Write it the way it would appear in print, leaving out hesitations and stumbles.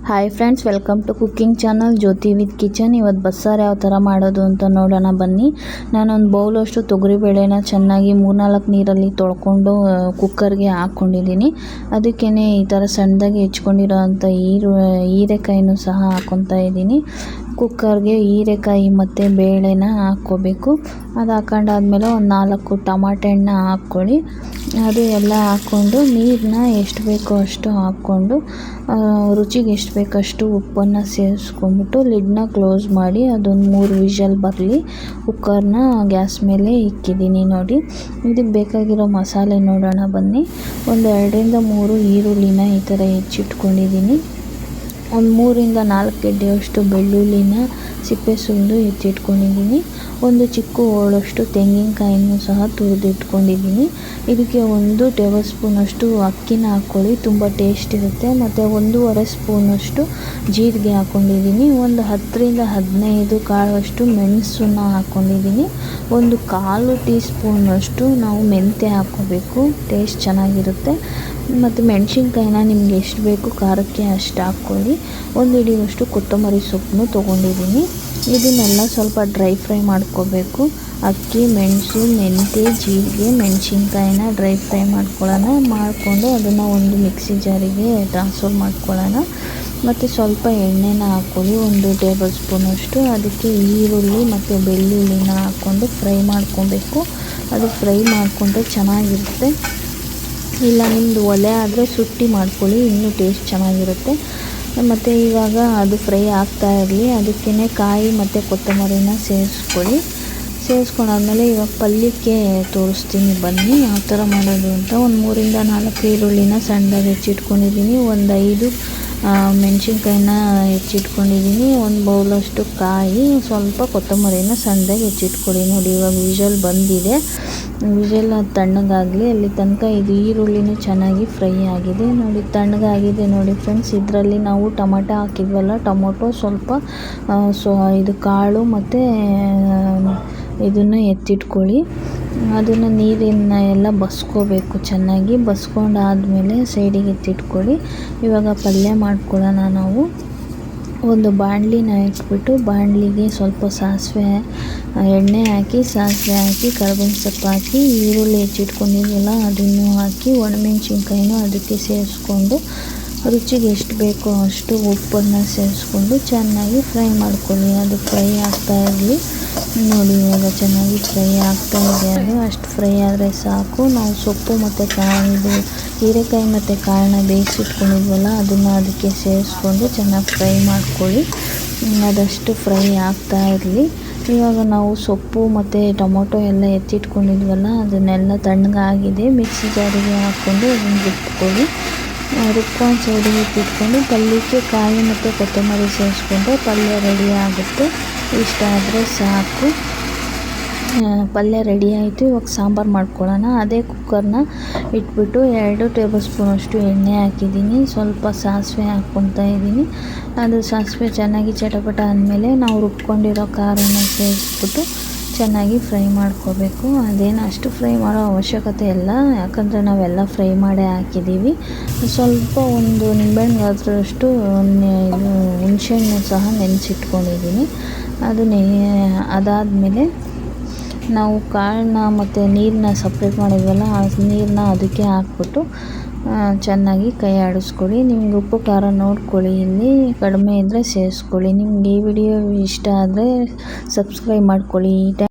Hi friends, welcome to cooking channel Jyothi with kitchen. ಇವತ್ತು ಬಸ್ಸಾರು ಯಾವ ಥರ ಮಾಡೋದು ಅಂತ ನೋಡೋಣ ಬನ್ನಿ. ನಾನೊಂದು ಬೌಲಷ್ಟು ತೊಗರಿಬೇಳೆನ ಚೆನ್ನಾಗಿ 3-4 ನೀರಲ್ಲಿ ತೊಳ್ಕೊಂಡು ಕುಕ್ಕರ್ಗೆ ಹಾಕ್ಕೊಂಡಿದ್ದೀನಿ. ಅದಕ್ಕೇ ಈ ಥರ ಸಣ್ಣದಾಗಿ ಹೆಚ್ಕೊಂಡಿರೋ ಅಂಥ ಹೀರೆಕಾಯಿನೂ ಸಹ ಹಾಕ್ಕೊತಾ ಇದ್ದೀನಿ. ಕುಕ್ಕರ್ಗೆ ಹೀರೆಕಾಯಿ ಮತ್ತು ಬೇಳೆನ ಹಾಕ್ಕೋಬೇಕು. ಅದು ಹಾಕೊಂಡಾದ್ಮೇಲೆ ಒಂದು 4 ಟಮಾಟೆ ಹಣ್ಣು ಹಾಕ್ಕೊಳ್ಳಿ. ಅದು ಎಲ್ಲ ಹಾಕ್ಕೊಂಡು ನೀರನ್ನ ಎಷ್ಟು ಬೇಕೋ ಅಷ್ಟು ಹಾಕ್ಕೊಂಡು ರುಚಿಗೆ ಎಷ್ಟು ಬೇಕಷ್ಟು ಉಪ್ಪನ್ನು ಸೇರಿಸ್ಕೊಂಡ್ಬಿಟ್ಟು ಲಿಡ್ನ ಕ್ಲೋಸ್ ಮಾಡಿ ಅದೊಂದು 3 ವಿಷಲ್ ಬರಲಿ. ಕುಕ್ಕರ್ನ ಗ್ಯಾಸ್ ಮೇಲೆ ಇಕ್ಕಿದ್ದೀನಿ ನೋಡಿ. ಇದಕ್ಕೆ ಬೇಕಾಗಿರೋ ಮಸಾಲೆ ನೋಡೋಣ ಬನ್ನಿ. ಒಂದು 2-3 ಈರುಳ್ಳಿನ ಈ ಥರ ಹೆಚ್ಚಿಟ್ಕೊಂಡಿದ್ದೀನಿ. ಒಂದು 3-4 ಗೆಡ್ಡೆಯಷ್ಟು ಬೆಳ್ಳುಳ್ಳಿನ ಸಿಪ್ಪೆ ಸುಲಿದು ಎತ್ತಿಟ್ಕೊಂಡಿದ್ದೀನಿ. ಒಂದು ಚಿಕ್ಕ ಹೋಳಷ್ಟು ತೆಂಗಿನಕಾಯಿನೂ ಸಹ ತುರಿದಿಟ್ಕೊಂಡಿದ್ದೀನಿ. ಇದಕ್ಕೆ 1 ಟೇಬಲ್ ಸ್ಪೂನಷ್ಟು ಅಕ್ಕಿನ ಹಾಕ್ಕೊಳ್ಳಿ, ತುಂಬ ಟೇಸ್ಟ್ ಇರುತ್ತೆ. ಮತ್ತು 1.5 ಸ್ಪೂನಷ್ಟು ಜೀರಿಗೆ ಹಾಕ್ಕೊಂಡಿದ್ದೀನಿ. ಒಂದು 10-15 ಕಾಳಷ್ಟು ಮೆಣಸನ್ನು ಹಾಕ್ಕೊಂಡಿದ್ದೀನಿ. 1/4 ಟೀ ಸ್ಪೂನಷ್ಟು ನಾವು ಮೆಂತ್ಯ ಹಾಕ್ಕೋಬೇಕು, ಟೇಸ್ಟ್ ಚೆನ್ನಾಗಿರುತ್ತೆ. ಮತ್ತು ಮೆಣಸಿನ್ಕಾಯಿನ ನಿಮ್ಗೆ ಎಷ್ಟು ಬೇಕು ಖಾರಕ್ಕೆ ಅಷ್ಟು ಹಾಕ್ಕೊಳ್ಳಿ. 1 ಹಿಡಿಯಷ್ಟು ಕೊತ್ತಂಬರಿ ಸೊಪ್ಪನ್ನು ತೊಗೊಂಡಿದ್ದೀನಿ. ಇದನ್ನೆಲ್ಲ ಸ್ವಲ್ಪ ಡ್ರೈ ಫ್ರೈ ಮಾಡ್ಕೋಬೇಕು. ಅಕ್ಕಿ, ಮೆಣಸು, ಮೆಂತ್ಯ, ಜೀರಿಗೆ, ಮೆಣಸಿನ್ಕಾಯಿನ ಡ್ರೈ ಫ್ರೈ ಮಾಡಿಕೊಂಡು ಅದನ್ನು ಒಂದು ಮಿಕ್ಸಿ ಜಾರಿಗೆ ಟ್ರಾನ್ಸ್ಫರ್ ಮಾಡ್ಕೊಳ್ಳೋಣ. ಮತ್ತು ಸ್ವಲ್ಪ ಎಣ್ಣೆನ ಹಾಕ್ಕೊಳ್ಳಿ, 1 ಟೇಬಲ್ ಸ್ಪೂನಷ್ಟು. ಅದಕ್ಕೆ ಈರುಳ್ಳಿ ಮತ್ತು ಬೆಳ್ಳುಳ್ಳಿನ ಹಾಕ್ಕೊಂಡು ಫ್ರೈ ಮಾಡ್ಕೊಬೇಕು. ಅದು ಫ್ರೈ ಮಾಡಿಕೊಂಡ್ರೆ ಚೆನ್ನಾಗಿರುತ್ತೆ. ಇಲ್ಲ ನಿಮ್ಮದು ಒಲೆ ಆದರೆ ಸುಟ್ಟಿ ಮಾಡ್ಕೊಳ್ಳಿ, ಇನ್ನೂ ಟೇಸ್ಟ್ ಚೆನ್ನಾಗಿರುತ್ತೆ. ಮತ್ತು ಇವಾಗ ಅದು ಫ್ರೈ ಆಗ್ತಾ ಇರಲಿ. ಅದಕ್ಕೇ ಕಾಯಿ ಮತ್ತು ಕೊತ್ತಂಬರಿನ ಸೇರಿಸ್ಕೊಂಡಾದ್ಮೇಲೆ ಇವಾಗ ಪಲ್ಯಕ್ಕೆ ತೋರಿಸ್ತೀನಿ ಬನ್ನಿ ಯಾವ ಥರ ಮಾಡೋದು ಅಂತ. ಒಂದು 3-4 ಈರುಳ್ಳಿನ ಸಣ್ಣದಾಗಿ ಹೆಚ್ಚಿಟ್ಕೊಂಡಿದ್ದೀನಿ. ಒಂದು 5 ಮೆಣಸಿನ್ಕಾಯಿನ ಹೆಚ್ಚಿಟ್ಕೊಂಡಿದ್ದೀನಿ. 1 ಬೌಲಷ್ಟು ಕಾಯಿ, ಸ್ವಲ್ಪ ಕೊತ್ತಂಬರಿನ ಸಣ್ಣದಾಗಿ ಹೆಚ್ಚಿಟ್ಕೊಳ್ಳಿ. ನೋಡಿ ಇವಾಗ ವಿಷಲ್ ಬಂದಿದೆ. ವಿಷಲ್ ತಣ್ಣಗಾಗಲಿ, ಅಲ್ಲಿ ತನಕ ಇದು ಈರುಳ್ಳಿನೂ ಚೆನ್ನಾಗಿ ಫ್ರೈ ಆಗಿದೆ ನೋಡಿ, ತಣ್ಣಗಾಗಿದೆ ನೋಡಿ ಫ್ರೆಂಡ್ಸ್. ಇದರಲ್ಲಿ ನಾವು ಟೊಮೆಟೊ ಹಾಕಿದ್ವಲ್ಲ, ಟೊಮೊಟೊ ಸ್ವಲ್ಪ ಇದು ಕಾಳು ಮತ್ತು ಇದನ್ನು ಎತ್ತಿಟ್ಕೊಳ್ಳಿ. ಅದನ್ನು ನೀರಿನ ಎಲ್ಲ ಬಸ್ಕೋಬೇಕು, ಚೆನ್ನಾಗಿ ಬಸ್ಕೊಂಡಾದಮೇಲೆ ಸೈಡಿಗೆ ಎತ್ತಿಟ್ಕೊಳ್ಳಿ. ಇವಾಗ ಪಲ್ಯ ಮಾಡ್ಕೊಳ್ಳೋಣ ನಾವು. ಒಂದು ಬಾಣಲಿನ ಇಟ್ಬಿಟ್ಟು ಬಾಣಲಿಗೆ ಸ್ವಲ್ಪ ಎಣ್ಣೆ ಹಾಕಿ, ಸಾಸಿವೆ ಹಾಕಿ, ಕರಿಬೇವಿನ ಸೊಪ್ಪು ಹಾಕಿ, ಈರುಳ್ಳಿ ಹೆಚ್ಚಿಟ್ಕೊಂಡಿದ್ವಲ್ಲ ಅದನ್ನು ಹಾಕಿ, ಒಣಮೆಣ್ಸಿನ್ಕಾಯಿನೂ ಅದಕ್ಕೆ ಸೇರಿಸ್ಕೊಂಡು ರುಚಿಗೆ ಎಷ್ಟು ಬೇಕೋ ಅಷ್ಟು ಉಪ್ಪನ್ನು ಸೇರಿಸ್ಕೊಂಡು ಚೆನ್ನಾಗಿ ಫ್ರೈ ಮಾಡ್ಕೊಳ್ಳಿ. ಅದು ಫ್ರೈ ಆಗ್ತಾ ಇರಲಿ ನೋಡಿ. ಇವಾಗ ಚೆನ್ನಾಗಿ ಫ್ರೈ ಆಗ್ತಾ ಇದೆ. ಅದು ಅಷ್ಟು ಫ್ರೈ ಆದರೆ ಸಾಕು. ನಾವು ಸೊಪ್ಪು ಮತ್ತು ಹೀರೆಕಾಯಿ ಮತ್ತು ಕಾಳನ್ನ ಬೇಯಿಸಿಟ್ಕೊಂಡಿದ್ವಲ್ಲ ಅದನ್ನು ಅದಕ್ಕೆ ಸೇರಿಸ್ಕೊಂಡು ಚೆನ್ನಾಗಿ ಫ್ರೈ ಮಾಡ್ಕೊಳ್ಳಿ. ಅದಷ್ಟು ಫ್ರೈ ಆಗ್ತಾ ಇರಲಿ. ಇವಾಗ ನಾವು ಸೊಪ್ಪು ಮತ್ತು ಟೊಮೊಟೊ ಎಲ್ಲ ಎತ್ತಿಟ್ಕೊಂಡಿದ್ವಲ್ಲ ಅದನ್ನೆಲ್ಲ ತಣ್ಣಗಾಗಿದೆ. ಮಿಕ್ಸಿ ಜಾರಿಗೆ ಹಾಕ್ಕೊಂಡು ಅದನ್ನು ರುಬ್ಕೊಂಡು ಸೈಡಿಗೆ ಎತ್ತಿಟ್ಕೊಂಡು ಪಲ್ಯಕ್ಕೆ ಕಾಯಿ ಮತ್ತು ಕೊತ್ತಂಬರಿ ಸೇರಿಸ್ಕೊಂಡ್ರೆ ಪಲ್ಯ ರೆಡಿ ಆಗುತ್ತೆ. ಇಷ್ಟ ಆದರೆ ಸಾಕು. ಪಲ್ಯ ರೆಡಿ ಆಯಿತು. ಇವಾಗ ಸಾಂಬಾರು ಮಾಡ್ಕೊಳ್ಳೋಣ. ಅದೇ ಕುಕ್ಕರ್ನ ಇಟ್ಬಿಟ್ಟು 2 ಟೇಬಲ್ ಸ್ಪೂನಷ್ಟು ಎಣ್ಣೆ ಹಾಕಿದ್ದೀನಿ. ಸ್ವಲ್ಪ ಸಾಸಿವೆ ಹಾಕ್ಕೊತಾ ಇದ್ದೀನಿ. ಅದು ಸಾಸಿವೆ ಚೆನ್ನಾಗಿ ಚಟಪಟ ಅಂದಮೇಲೆ ನಾವು ರುಬ್ಕೊಂಡಿರೋ ಖಾರನ ಸೇರಿಸ್ಬಿಟ್ಟು ಚೆನ್ನಾಗಿ ಫ್ರೈ ಮಾಡ್ಕೋಬೇಕು. ಅದೇನು ಅಷ್ಟು ಫ್ರೈ ಮಾಡೋ ಅವಶ್ಯಕತೆ ಇಲ್ಲ, ಯಾಕಂದರೆ ನಾವೆಲ್ಲ ಫ್ರೈ ಮಾಡೇ ಹಾಕಿದ್ದೀವಿ. ಸ್ವಲ್ಪ ಒಂದು ನಿಂಬೆಹಣ್ಣು ಗಾತ್ರದಷ್ಟು ಹುಣಸೆಹಣ್ಣು ಸಹ ನೆನೆಸಿಟ್ಕೊಂಡಿದ್ದೀನಿ. ಅದಾದಮೇಲೆ ನಾವು ಕಾಳನ್ನ ಮತ್ತು ನೀರನ್ನ ಸಪ್ರೇಟ್ ಮಾಡಿದ್ವಲ್ಲ, ಆ ನೀರನ್ನ ಅದಕ್ಕೆ ಹಾಕ್ಬಿಟ್ಟು ಚೆನ್ನಾಗಿ ಕೈ ಆಡಿಸ್ಕೊಳ್ಳಿ. ನಿಮ್ಗೆ ಉಪ್ಪು ಖಾರ ನೋಡ್ಕೊಳ್ಳಿ, ಇಲ್ಲಿ ಕಡಿಮೆ ಇದ್ದರೆ ಸೇರಿಸ್ಕೊಳ್ಳಿ. ನಿಮ್ಗೆ ಈ ವಿಡಿಯೋ ಇಷ್ಟ ಆದರೆ ಸಬ್ಸ್ಕ್ರೈಬ್ ಮಾಡ್ಕೊಳ್ಳಿ.